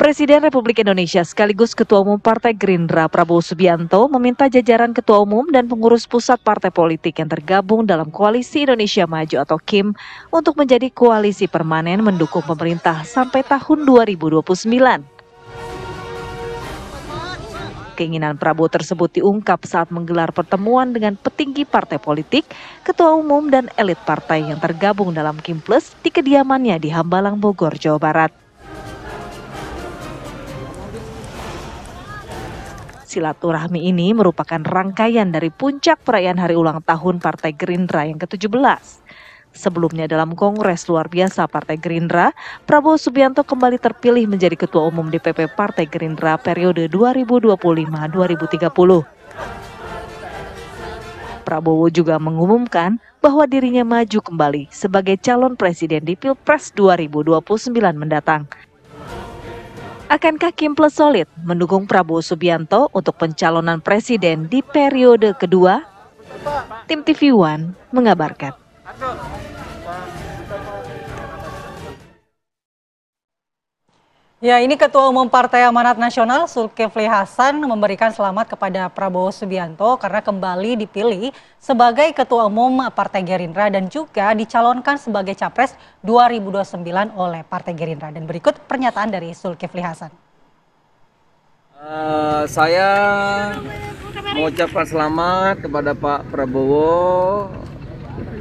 Presiden Republik Indonesia sekaligus Ketua Umum Partai Gerindra Prabowo Subianto meminta jajaran Ketua Umum dan pengurus pusat partai politik yang tergabung dalam Koalisi Indonesia Maju atau KIM untuk menjadi koalisi permanen mendukung pemerintah sampai tahun 2029. Keinginan Prabowo tersebut diungkap saat menggelar pertemuan dengan petinggi partai politik, ketua umum dan elit partai yang tergabung dalam KIM Plus di kediamannya di Hambalang, Bogor, Jawa Barat. Silaturahmi ini merupakan rangkaian dari puncak perayaan hari ulang tahun Partai Gerindra yang ke-17. Sebelumnya dalam Kongres Luar Biasa Partai Gerindra, Prabowo Subianto kembali terpilih menjadi Ketua Umum DPP Partai Gerindra periode 2025-2030. Prabowo juga mengumumkan bahwa dirinya maju kembali sebagai calon presiden di Pilpres 2029 mendatang. Akankah KIM Plus solid mendukung Prabowo Subianto untuk pencalonan presiden di periode kedua? Tim TV One mengabarkan. Ya, ini Ketua Umum Partai Amanat Nasional Zulkifli Hasan memberikan selamat kepada Prabowo Subianto karena kembali dipilih sebagai Ketua Umum Partai Gerindra dan juga dicalonkan sebagai Capres 2029 oleh Partai Gerindra. Dan berikut pernyataan dari Zulkifli Hasan. Saya mengucapkan selamat kepada Pak Prabowo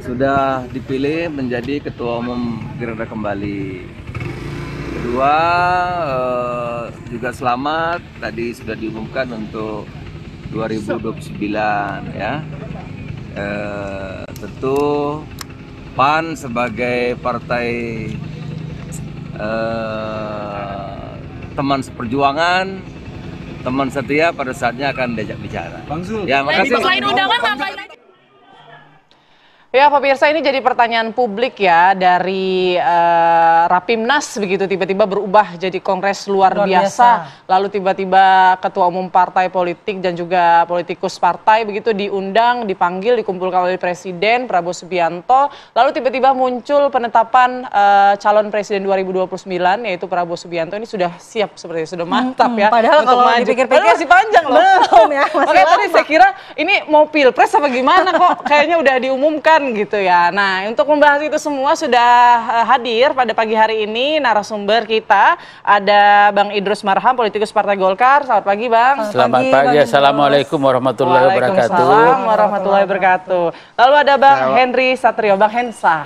sudah dipilih menjadi Ketua Umum Gerindra kembali. Kedua, juga selamat tadi sudah diumumkan untuk 2029 ya. Tentu PAN sebagai partai teman seperjuangan, teman setia pada saatnya akan diajak bicara. Bang Zul, ya, makasih. Selain undangan ngapain lagi? Ya, pemirsa, ini jadi pertanyaan publik ya dari Rapimnas begitu tiba-tiba berubah jadi Kongres luar biasa. Lalu tiba-tiba Ketua Umum Partai Politik dan juga politikus partai begitu diundang, dipanggil, dikumpulkan oleh Presiden Prabowo Subianto. Lalu tiba-tiba muncul penetapan calon Presiden 2029 yaitu Prabowo Subianto. Ini sudah siap sepertinya, sudah mantap ya. Padahal kalau dipikir-pikir masih panjang loh. Belum ya, masih Makanya tadi saya kira ini mau pilpres apa gimana kok kayaknya udah diumumkan gitu ya. Nah, untuk membahas itu semua sudah hadir pada pagi hari ini narasumber kita ada Bang Idrus Marham, politikus Partai Golkar. Selamat pagi, Bang. Selamat pagi. Assalamualaikum warahmatullahi wabarakatuh. Waalaikumsalam warahmatullahi wabarakatuh. Lalu ada Bang Henry Satrio, Bang Hensa,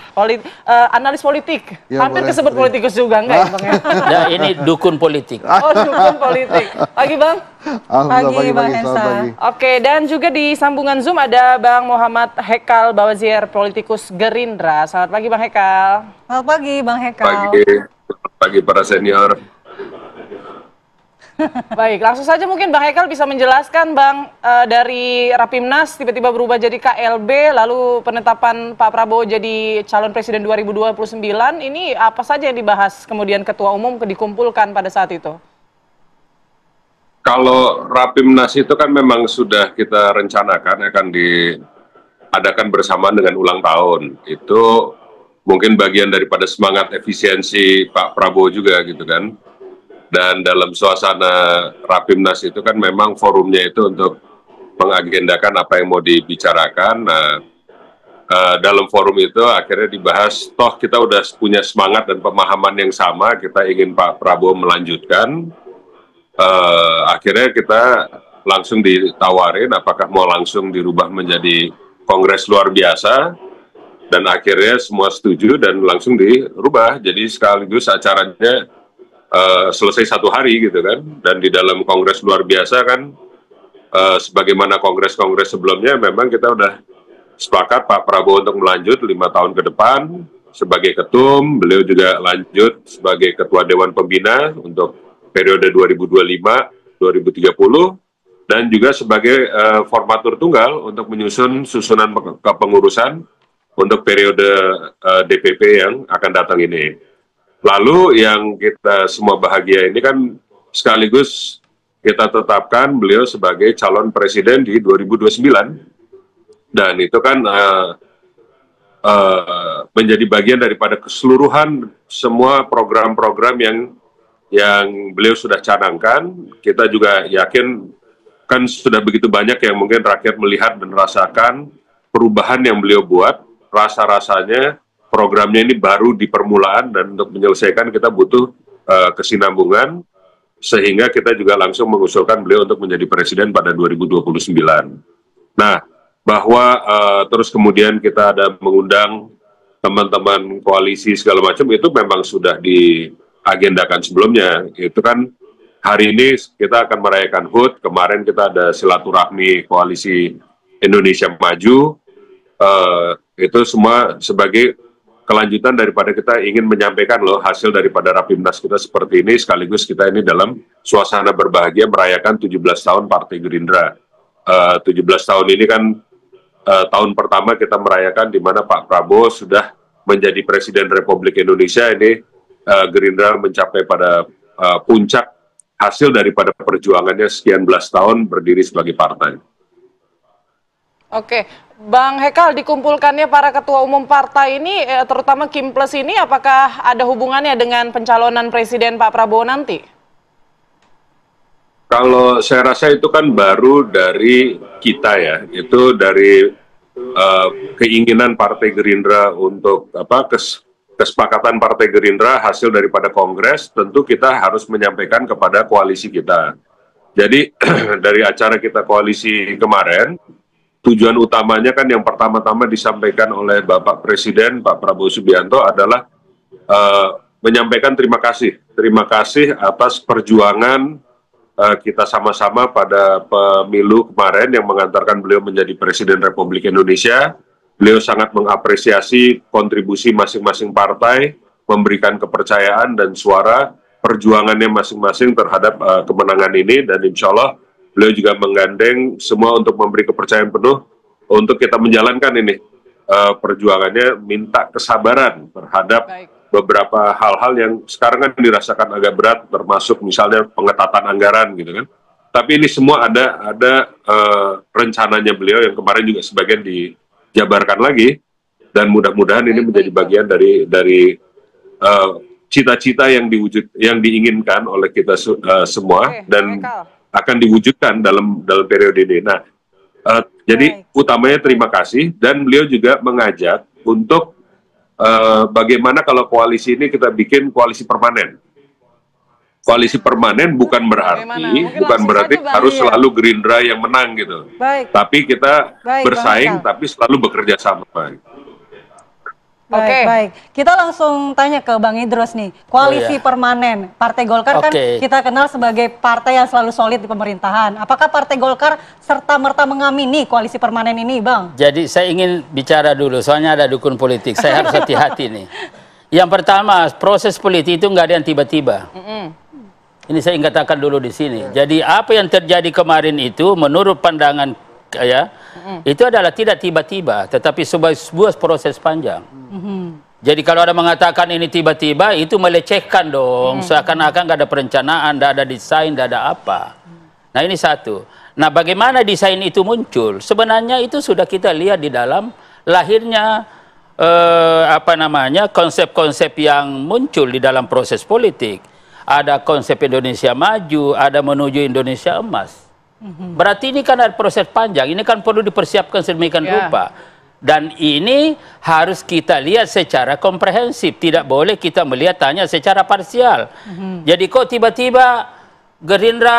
analis politik. Ya, hampir kesebut politikus juga enggak ya, Bang? Ya, ini dukun politik. Oh, dukun politik. Pagi, Bang. Pagi, Bang Hensa. Oke, dan juga di sambungan Zoom ada Bang Muhammad Hekal Bawazir, politikus Gerindra. Selamat pagi, Bang Hekal. Selamat pagi, Bang Hekal. Pagi para senior. Baik, langsung saja mungkin Bang Hekal bisa menjelaskan, Bang, dari Rapimnas tiba-tiba berubah jadi KLB, lalu penetapan Pak Prabowo jadi calon presiden 2029, ini apa saja yang dibahas kemudian Ketua Umum dikumpulkan pada saat itu? Kalau Rapimnas itu kan memang sudah kita rencanakan akan diadakan bersamaan dengan ulang tahun. Itu mungkin bagian daripada semangat efisiensi Pak Prabowo juga gitu kan. Dan dalam suasana Rapimnas itu kan memang forumnya itu untuk mengagendakan apa yang mau dibicarakan. Nah, dalam forum itu akhirnya dibahas, toh kita udah punya semangat dan pemahaman yang sama, kita ingin Pak Prabowo melanjutkan. Akhirnya kita langsung ditawarin apakah mau langsung dirubah menjadi Kongres luar biasa, dan akhirnya semua setuju dan langsung dirubah. Jadi sekaligus acaranya selesai satu hari gitu kan. Dan di dalam Kongres luar biasa kan, sebagaimana kongres-kongres sebelumnya, memang kita udah sepakat Pak Prabowo untuk melanjut 5 tahun ke depan sebagai ketum. Beliau juga lanjut sebagai Ketua Dewan Pembina untuk periode 2025-2030, dan juga sebagai formatur tunggal untuk menyusun susunan kepengurusan untuk periode DPP yang akan datang ini. Lalu yang kita semua bahagia ini kan sekaligus kita tetapkan beliau sebagai calon presiden di 2029, dan itu kan menjadi bagian daripada keseluruhan semua program-program yang yang beliau sudah canangkan. Kita juga yakin kan sudah begitu banyak yang mungkin rakyat melihat dan rasakan perubahan yang beliau buat. Rasa-rasanya programnya ini baru di permulaan, dan untuk menyelesaikan kita butuh kesinambungan, sehingga kita juga langsung mengusulkan beliau untuk menjadi presiden pada 2029. Nah, bahwa terus kemudian kita ada mengundang teman-teman koalisi segala macam, itu memang sudah diagendakan sebelumnya. Itu kan hari ini kita akan merayakan HUT, kemarin kita ada silaturahmi koalisi Indonesia Maju, itu semua sebagai kelanjutan daripada kita ingin menyampaikan loh hasil daripada Rapimnas kita seperti ini, sekaligus kita ini dalam suasana berbahagia merayakan 17 tahun Partai Gerindra. 17 tahun ini kan tahun pertama kita merayakan di mana Pak Prabowo sudah menjadi Presiden Republik Indonesia. Ini Gerindra mencapai pada puncak hasil daripada perjuangannya sekian belas tahun berdiri sebagai partai. Oke, Bang Hekal, dikumpulkannya para ketua umum partai ini, terutama Kim Plus ini, apakah ada hubungannya dengan pencalonan Presiden Pak Prabowo nanti? Kalau saya rasa itu kan baru dari kita ya, itu dari keinginan Partai Gerindra untuk kesepakatan Partai Gerindra hasil daripada Kongres, tentu kita harus menyampaikan kepada koalisi kita. Jadi dari acara kita koalisi kemarin, tujuan utamanya kan yang pertama-tama disampaikan oleh Bapak Presiden, Pak Prabowo Subianto adalah menyampaikan terima kasih atas perjuangan kita sama-sama pada pemilu kemarin yang mengantarkan beliau menjadi Presiden Republik Indonesia. Beliau sangat mengapresiasi kontribusi masing-masing partai, memberikan kepercayaan dan suara perjuangannya masing-masing terhadap kemenangan ini, dan insya Allah beliau juga menggandeng semua untuk memberi kepercayaan penuh untuk kita menjalankan ini perjuangannya, minta kesabaran terhadap beberapa hal-hal yang sekarang kan dirasakan agak berat, termasuk misalnya pengetatan anggaran gitu kan. Tapi ini semua ada rencananya beliau yang kemarin juga sebagian dijabarkan lagi, dan mudah-mudahan ini menjadi bagian dari cita-cita yang diinginkan oleh kita semua, dan akan diwujudkan dalam periode ini. Nah, jadi utamanya terima kasih, dan beliau juga mengajak untuk bagaimana kalau koalisi ini kita bikin koalisi permanen. Koalisi permanen bukan berarti harus selalu Gerindra yang menang gitu. Tapi kita bersaing, tapi selalu bekerja sama. Baik. Kita langsung tanya ke Bang Idrus nih. Koalisi permanen, Partai Golkar kan kita kenal sebagai partai yang selalu solid di pemerintahan. Apakah Partai Golkar serta-merta mengamini koalisi permanen ini, Bang? Jadi saya ingin bicara dulu, soalnya ada dukun politik. Saya harus hati-hati nih. Yang pertama, proses politik itu nggak ada yang tiba-tiba. Ini saya ingin katakan dulu di sini. Jadi apa yang terjadi kemarin itu, menurut pandangan ya, itu adalah tidak tiba-tiba, tetapi sebuah proses panjang. Jadi kalau ada mengatakan ini tiba-tiba, itu melecehkan dong. Seakan-akan nggak ada perencanaan, nggak ada desain, nggak ada apa. Nah ini satu. Nah bagaimana desain itu muncul? Sebenarnya itu sudah kita lihat di dalam lahirnya konsep-konsep yang muncul di dalam proses politik. Ada konsep Indonesia Maju, ada menuju Indonesia Emas. Berarti ini kan ada proses panjang, ini kan perlu dipersiapkan sedemikian rupa. Dan ini harus kita lihat secara komprehensif, tidak boleh kita melihat hanya secara parsial. Jadi kok tiba-tiba Gerindra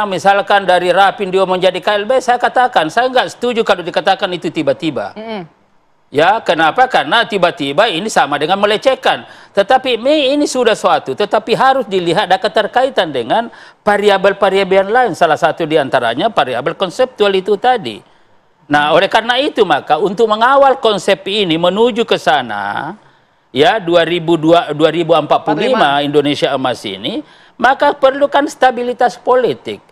misalkan dari Rapindo menjadi KLB, saya katakan saya nggak setuju kalau dikatakan itu tiba-tiba. Ya, kenapa? Karena tiba-tiba ini sama dengan melecehkan. Tetapi ini sudah suatu, tetapi harus dilihat ada keterkaitan dengan variabel-variabel lain. Salah satu diantaranya variabel konseptual itu tadi. Nah, oleh karena itu maka untuk mengawal konsep ini menuju ke sana, ya 2045 Indonesia Emas ini, maka perlukan stabilitas politik.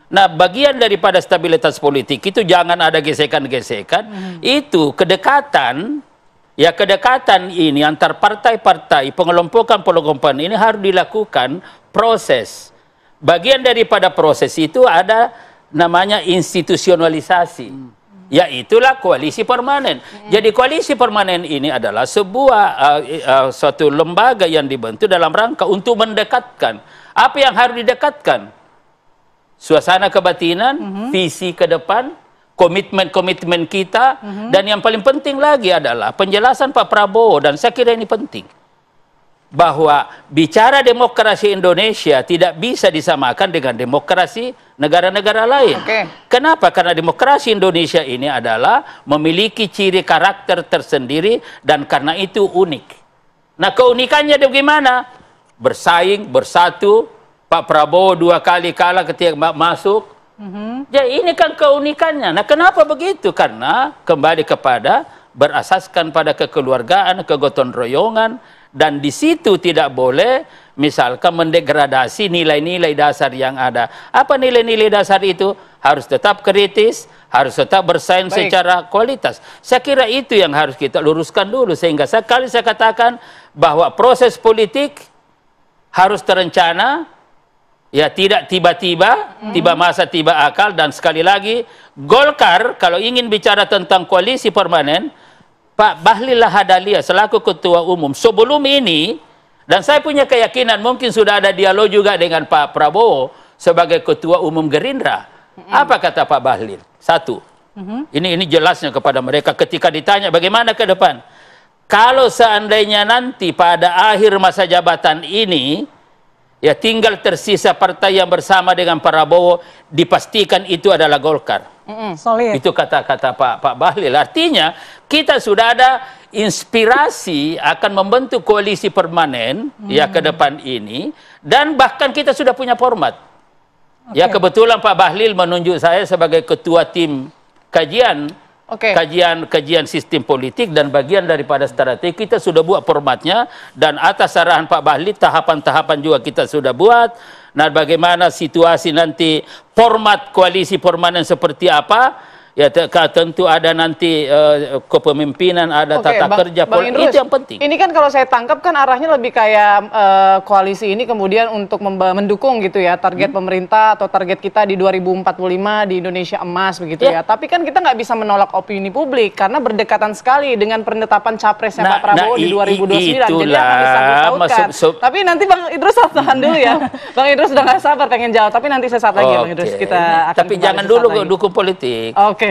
Nah, bagian daripada stabilitas politik itu jangan ada gesekan-gesekan. Itu kedekatan ini antar partai-partai, pengelompokan ini harus dilakukan proses. Bagian daripada proses itu ada namanya institusionalisasi. Yaitulah koalisi permanen. Jadi koalisi permanen ini adalah sebuah suatu lembaga yang dibentuk dalam rangka untuk mendekatkan. Apa yang harus didekatkan? Suasana kebatinan, visi ke depan, komitmen-komitmen kita, dan yang paling penting lagi adalah penjelasan Pak Prabowo, dan saya kira ini penting. Bahwa bicara demokrasi Indonesia tidak bisa disamakan dengan demokrasi negara-negara lain. Kenapa? Karena demokrasi Indonesia ini adalah memiliki ciri karakter tersendiri dan karena itu unik. Nah, keunikannya bagaimana? Bersaing, bersatu, Pak Prabowo 2 kali kalah ketika masuk. Jadi ini kan keunikannya. Nah, kenapa begitu? Karena kembali kepada berasaskan pada kekeluargaan, kegotong royongan, dan di situ tidak boleh misalkan mendegradasi nilai-nilai dasar yang ada. Apa nilai-nilai dasar itu? Harus tetap kritis, harus tetap bersaing secara kualitas. Saya kira itu yang harus kita luruskan dulu, sehingga sekali saya katakan bahwa proses politik harus terencana, ya tidak tiba-tiba, tiba masa tiba akal. Dan sekali lagi, Golkar kalau ingin bicara tentang koalisi permanen, Pak Bahlil Lahadalia selaku ketua umum sebelum ini, dan saya punya keyakinan mungkin sudah ada dialog juga dengan Pak Prabowo sebagai ketua umum Gerindra. Apa kata Pak Bahlil? Satu, ini jelasnya kepada mereka ketika ditanya bagaimana ke depan. Kalau seandainya nanti pada akhir masa jabatan ini, ya tinggal tersisa partai yang bersama dengan Prabowo, dipastikan itu adalah Golkar. Solid. Itu kata-kata Pak Bahlil. Artinya kita sudah ada inspirasi akan membentuk koalisi permanen ya ke depan ini, dan bahkan kita sudah punya format. Ya kebetulan Pak Bahlil menunjuk saya sebagai ketua tim kajian. Kajian sistem politik dan bagian daripada strategi. Kita sudah buat formatnya, dan atas arahan Pak Bahlil tahapan-tahapan juga kita sudah buat. Nah, bagaimana situasi nanti format koalisi permanen seperti apa? Ya tentu ada nanti kepemimpinan, ada tata kerja, itu yang penting. Ini kan kalau saya tangkap kan arahnya lebih kayak koalisi ini kemudian untuk mendukung gitu ya target pemerintah atau target kita di 2045 di Indonesia emas begitu ya. Tapi kan kita nggak bisa menolak opini publik karena berdekatan sekali dengan penetapan capresnya Pak Prabowo di 2029. Jadi akan disangkut-pautkan. Tapi nanti Bang Idrus tahan dulu ya. Bang Idrus udah nggak sabar pengen jawab. Tapi nanti sesaat lagi Bang Idrus kita akan. Tapi jangan dulu dukung politik. Oke.